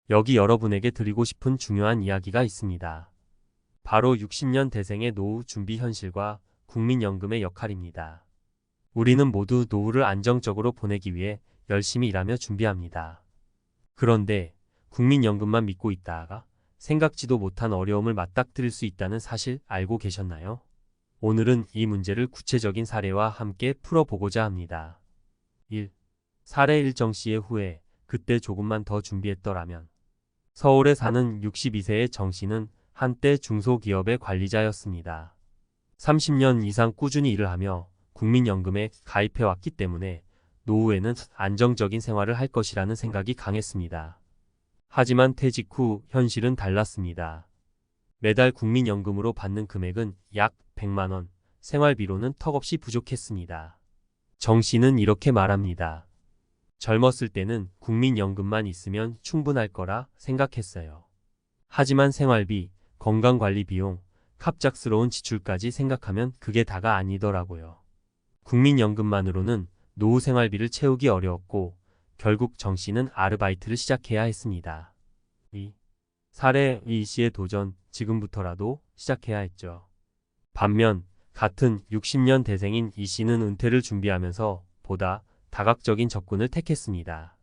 여기 여러분에게 드리고 싶은 중요한 이야기가 있습니다. 바로 60년 대생의 노후 준비 현실과 국민연금의 역할입니다. 우리는 모두 노후를 안정적으로 보내기 위해 열심히 일하며 준비합니다. 그런데 국민연금만 믿고 있다가 생각지도 못한 어려움을 맞닥뜨릴 수 있다는 사실 알고 계셨나요? 오늘은 이 문제를 구체적인 사례와 함께 풀어보고자 합니다. 1. 사례 일정 씨의 후에 그때 조금만 더 준비했더라면. 서울에 사는 62세의 정 씨는 한때 중소기업의 관리자였습니다. 30년 이상 꾸준히 일을 하며 국민연금에 가입해왔기 때문에 노후에는 안정적인 생활을 할 것이라는 생각이 강했습니다. 하지만 퇴직 후 현실은 달랐습니다. 매달 국민연금으로 받는 금액은 약 100만 원, 생활비로는 턱없이 부족했습니다. 정 씨는 이렇게 말합니다. 젊었을 때는 국민연금만 있으면 충분할 거라 생각했어요. 하지만 생활비, 건강관리 비용, 갑작스러운 지출까지 생각하면 그게 다가 아니더라고요. 국민연금만으로는 노후 생활비를 채우기 어려웠고 결국 정 씨는 아르바이트를 시작해야 했습니다. 2. 사례 이 씨의 도전, 지금부터라도 시작해야 했죠. 반면 같은 60년 대생인 이 씨는 은퇴를 준비하면서 보다 다각적인 접근을 택했습니다.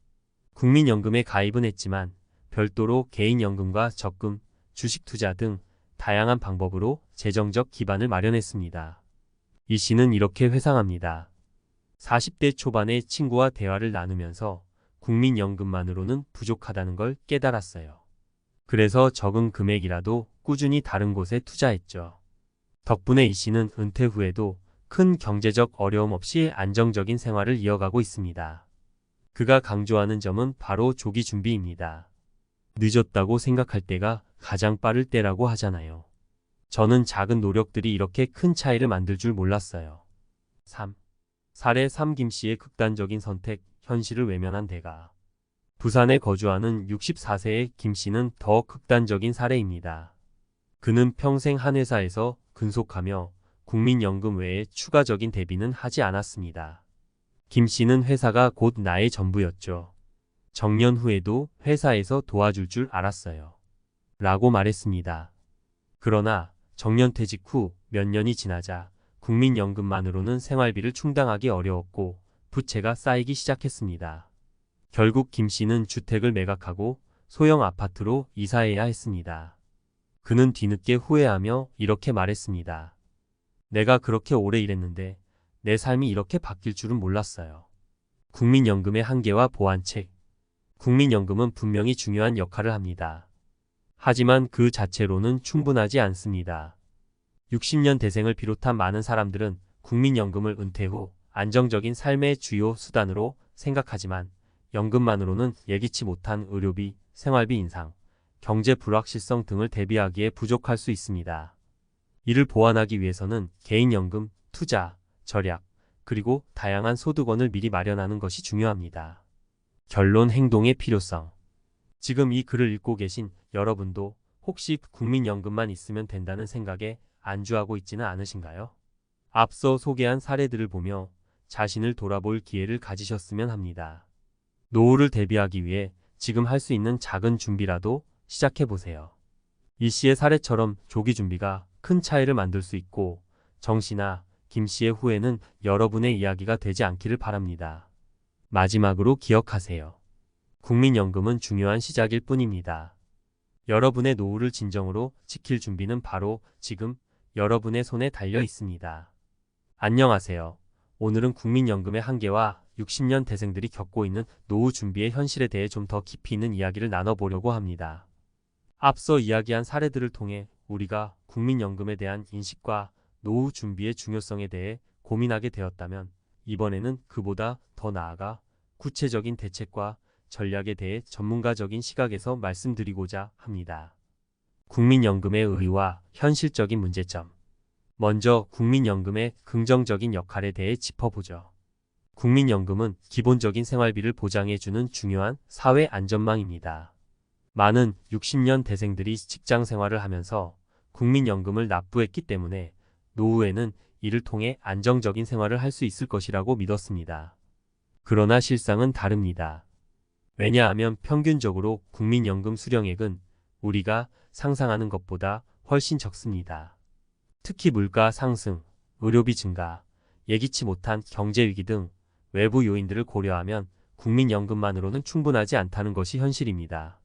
국민연금에 가입은 했지만 별도로 개인연금과 적금, 주식 투자 등 다양한 방법으로 재정적 기반을 마련했습니다. 이 씨는 이렇게 회상합니다. 40대 초반에 친구와 대화를 나누면서 국민연금만으로는 부족하다는 걸 깨달았어요. 그래서 적은 금액이라도 꾸준히 다른 곳에 투자했죠. 덕분에 이 씨는 은퇴 후에도 큰 경제적 어려움 없이 안정적인 생활을 이어가고 있습니다. 그가 강조하는 점은 바로 조기 준비입니다. 늦었다고 생각할 때가 가장 빠를 때라고 하잖아요. 저는 작은 노력들이 이렇게 큰 차이를 만들 줄 몰랐어요. 3. 사례 3 김씨의 극단적인 선택, 현실을 외면한 대가. 부산에 거주하는 64세의 김씨는 더 극단적인 사례입니다. 그는 평생 한 회사에서 근속하며 국민연금 외에 추가적인 대비는 하지 않았습니다. 김씨는 회사가 곧 나의 전부였죠. 정년 후에도 회사에서 도와줄 줄 알았어요. 라고 말했습니다. 그러나 정년퇴직 후 몇 년이 지나자 국민연금만으로는 생활비를 충당하기 어려웠고 부채가 쌓이기 시작했습니다. 결국 김씨는 주택을 매각하고 소형 아파트로 이사해야 했습니다. 그는 뒤늦게 후회하며 이렇게 말했습니다. 내가 그렇게 오래 일했는데 내 삶이 이렇게 바뀔 줄은 몰랐어요. 국민연금의 한계와 보완책. 국민연금은 분명히 중요한 역할을 합니다. 하지만 그 자체로는 충분하지 않습니다. 60년 대생을 비롯한 많은 사람들은 국민연금을 은퇴 후 안정적인 삶의 주요 수단으로 생각하지만 연금만으로는 예기치 못한 의료비, 생활비 인상, 경제 불확실성 등을 대비하기에 부족할 수 있습니다. 이를 보완하기 위해서는 개인연금, 투자, 절약, 그리고 다양한 소득원을 미리 마련하는 것이 중요합니다. 결론 행동의 필요성. 지금 이 글을 읽고 계신 여러분도 혹시 국민연금만 있으면 된다는 생각에 안주하고 있지는 않으신가요? 앞서 소개한 사례들을 보며 자신을 돌아볼 기회를 가지셨으면 합니다. 노후를 대비하기 위해 지금 할 수 있는 작은 준비라도 시작해보세요. 이 씨의 사례처럼 조기 준비가 큰 차이를 만들 수 있고 정 씨나 김 씨의 후회는 여러분의 이야기가 되지 않기를 바랍니다. 마지막으로 기억하세요. 국민연금은 중요한 시작일 뿐입니다. 여러분의 노후를 진정으로 지킬 준비는 바로 지금 여러분의 손에 달려 있습니다. 안녕하세요. 오늘은 국민연금의 한계와 60년 대생들이 겪고 있는 노후 준비의 현실에 대해 좀 더 깊이 있는 이야기를 나눠보려고 합니다. 앞서 이야기한 사례들을 통해 우리가 국민연금에 대한 인식과 노후 준비의 중요성에 대해 고민하게 되었다면 이번에는 그보다 더 나아가 구체적인 대책과 전략에 대해 전문가적인 시각에서 말씀드리고자 합니다. 국민연금의 의의와 현실적인 문제점. 먼저 국민연금의 긍정적인 역할에 대해 짚어보죠. 국민연금은 기본적인 생활비를 보장해주는 중요한 사회 안전망입니다. 많은 60년 대생들이 직장 생활을 하면서 국민연금을 납부했기 때문에 노후에는 이를 통해 안정적인 생활을 할 수 있을 것이라고 믿었습니다. 그러나 실상은 다릅니다. 왜냐하면 평균적으로 국민연금 수령액은 우리가 상상하는 것보다 훨씬 적습니다. 특히 물가 상승, 의료비 증가, 예기치 못한 경제위기 등 외부 요인들을 고려하면 국민연금만으로는 충분하지 않다는 것이 현실입니다.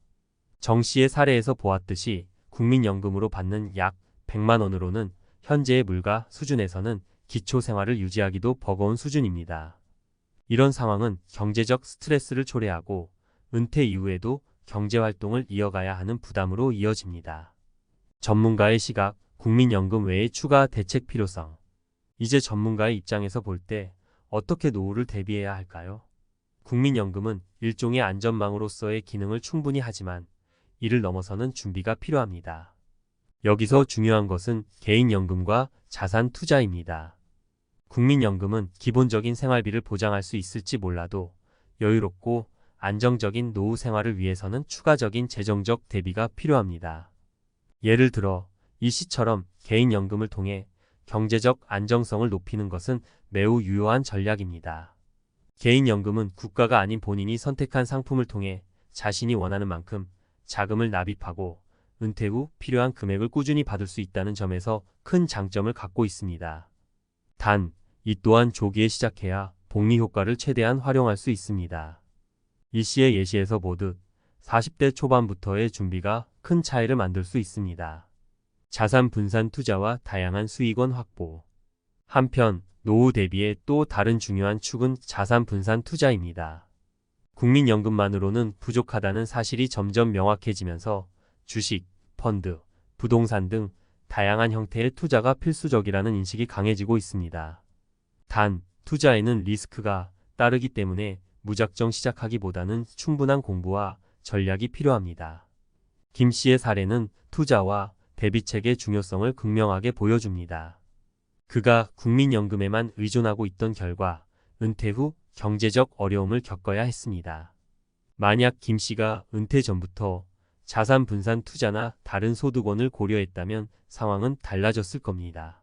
정 씨의 사례에서 보았듯이 국민연금으로 받는 약 100만 원으로는 현재의 물가 수준에서는 기초생활을 유지하기도 버거운 수준입니다. 이런 상황은 경제적 스트레스를 초래하고 은퇴 이후에도 경제활동을 이어가야 하는 부담으로 이어집니다. 전문가의 시각, 국민연금 외의 추가 대책 필요성. 이제 전문가의 입장에서 볼 때 어떻게 노후를 대비해야 할까요? 국민연금은 일종의 안전망으로서의 기능을 충분히 하지만 이를 넘어서는 준비가 필요합니다. 여기서 중요한 것은 개인연금과 자산 투자입니다. 국민연금은 기본적인 생활비를 보장할 수 있을지 몰라도 여유롭고 안정적인 노후 생활을 위해서는 추가적인 재정적 대비가 필요합니다. 예를 들어 이 시처럼 개인연금을 통해 경제적 안정성을 높이는 것은 매우 유효한 전략입니다. 개인연금은 국가가 아닌 본인이 선택한 상품을 통해 자신이 원하는 만큼 자금을 납입하고 은퇴 후 필요한 금액을 꾸준히 받을 수 있다는 점에서 큰 장점을 갖고 있습니다. 단, 이 또한 조기에 시작해야 복리 효과를 최대한 활용할 수 있습니다. 이 시의 예시에서 보듯 40대 초반부터의 준비가 큰 차이를 만들 수 있습니다. 자산 분산 투자와 다양한 수익원 확보. 한편 노후 대비의 또 다른 중요한 축은 자산 분산 투자입니다. 국민연금만으로는 부족하다는 사실이 점점 명확해지면서 주식, 펀드, 부동산 등 다양한 형태의 투자가 필수적이라는 인식이 강해지고 있습니다. 단, 투자에는 리스크가 따르기 때문에 무작정 시작하기보다는 충분한 공부와 전략이 필요합니다. 김 씨의 사례는 투자와 대비책의 중요성을 극명하게 보여줍니다. 그가 국민연금에만 의존하고 있던 결과 은퇴 후 경제적 어려움을 겪어야 했습니다. 만약 김 씨가 은퇴 전부터 자산 분산 투자나 다른 소득원을 고려했다면 상황은 달라졌을 겁니다.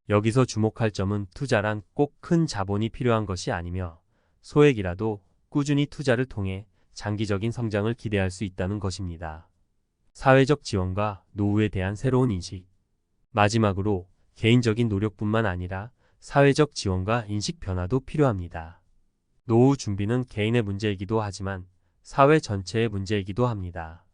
여기서 주목할 점은 투자란 꼭 큰 자본이 필요한 것이 아니며 소액이라도 꾸준히 투자를 통해 장기적인 성장을 기대할 수 있다는 것입니다. 사회적 지원과 노후에 대한 새로운 인식. 마지막으로 개인적인 노력뿐만 아니라 사회적 지원과 인식 변화도 필요합니다. 노후 준비는 개인의 문제이기도 하지만 사회 전체의 문제이기도 합니다.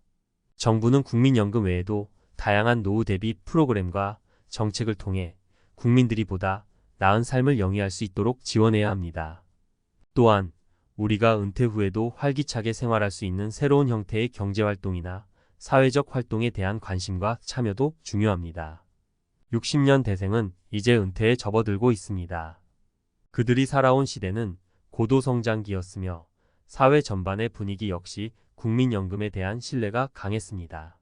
정부는 국민연금 외에도 다양한 노후 대비 프로그램과 정책을 통해 국민들이 보다 나은 삶을 영위할 수 있도록 지원해야 합니다. 또한 우리가 은퇴 후에도 활기차게 생활할 수 있는 새로운 형태의 경제활동이나 사회적 활동에 대한 관심과 참여도 중요합니다. 60년 대생은 이제 은퇴에 접어들고 있습니다. 그들이 살아온 시대는 고도성장기였으며 사회 전반의 분위기 역시 국민연금에 대한 신뢰가 강했습니다.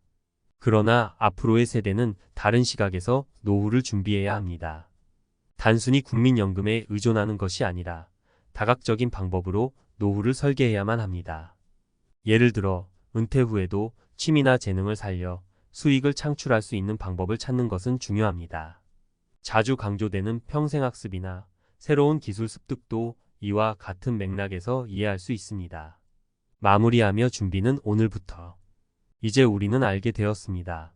그러나 앞으로의 세대는 다른 시각에서 노후를 준비해야 합니다. 단순히 국민연금에 의존하는 것이 아니라 다각적인 방법으로 노후를 설계해야만 합니다. 예를 들어 은퇴 후에도 취미나 재능을 살려 수익을 창출할 수 있는 방법을 찾는 것은 중요합니다. 자주 강조되는 평생학습이나 새로운 기술 습득도 이와 같은 맥락에서 이해할 수 있습니다. 마무리하며 준비는 오늘부터. 이제 우리는 알게 되었습니다.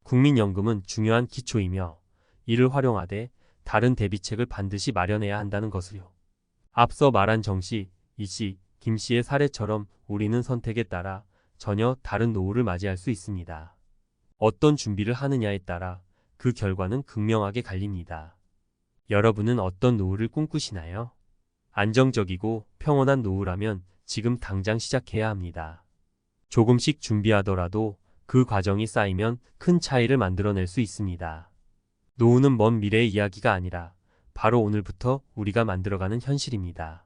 국민연금은 중요한 기초이며 이를 활용하되 다른 대비책을 반드시 마련해야 한다는 것을요. 앞서 말한 정 씨, 이 씨, 김 씨의 사례처럼 우리는 선택에 따라 전혀 다른 노후를 맞이할 수 있습니다. 어떤 준비를 하느냐에 따라 그 결과는 극명하게 갈립니다. 여러분은 어떤 노후를 꿈꾸시나요? 안정적이고 평온한 노후라면 지금 당장 시작해야 합니다. 조금씩 준비하더라도 그 과정이 쌓이면 큰 차이를 만들어낼 수 있습니다. 노후는 먼 미래의 이야기가 아니라 바로 오늘부터 우리가 만들어가는 현실입니다.